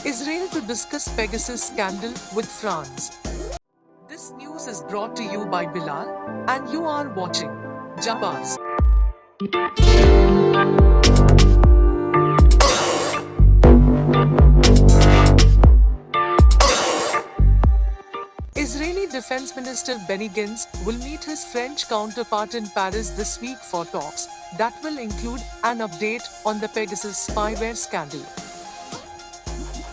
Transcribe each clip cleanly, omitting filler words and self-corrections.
Israel to discuss Pegasus scandal with France. This news is brought to you by Bilal, and you are watching Jabaz. Israeli Defense Minister Benny Gantz will meet his French counterpart in Paris this week for talks that will include an update on the Pegasus spyware scandal.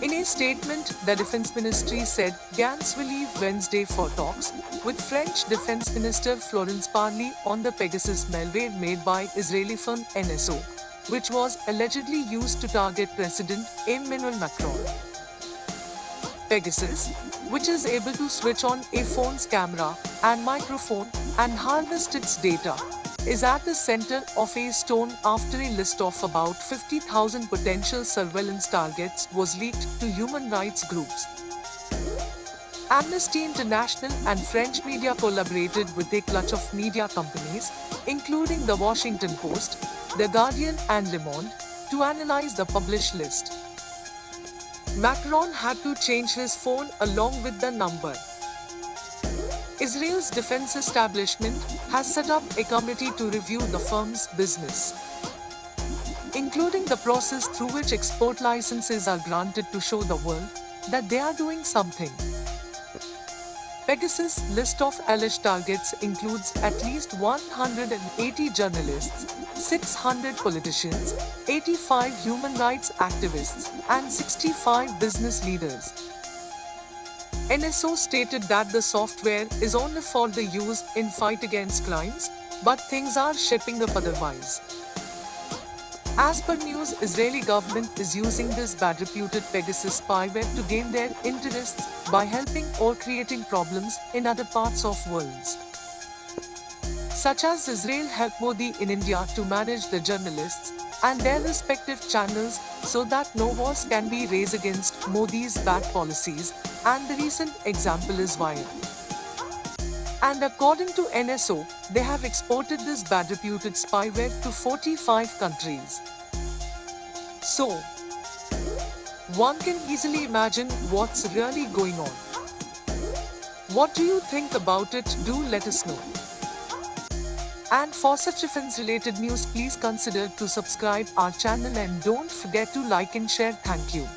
In a statement, the Defense Ministry said Gantz will leave Wednesday for talks with French Defense Minister Florence Parly on the Pegasus malware made by Israeli firm NSO, which was allegedly used to target President Emmanuel Macron. Pegasus, which is able to switch on a phone's camera and microphone and harvest its data, is at the center of a storm after a list of about 50,000 potential surveillance targets was leaked to human rights groups. Amnesty International and French media collaborated with a clutch of media companies, including The Washington Post, The Guardian and Le Monde, to analyze the published list. Macron had to change his phone along with the number. Israel's defense establishment has set up a committee to review the firm's business, including the process through which export licenses are granted to show the world that they are doing something. Pegasus' list of alleged targets includes at least 180 journalists, 600 politicians, 85 human rights activists, and 65 business leaders. NSO stated that the software is only for the use in fight against crimes, but things are shaping up otherwise. As per news, Israeli government is using this bad reputed Pegasus spyware to gain their interests by helping or creating problems in other parts of worlds. Such as Israel helped Modi in India to manage the journalists and their respective channels so that no wars can be raised against Modi's bad policies, and the recent example is Wire. And according to NSO, they have exported this bad reputed spyware to 45 countries. So, one can easily imagine what's really going on. What do you think about it? Do let us know. And for such defense-related news, please consider to subscribe our channel and don't forget to like and share. Thank you.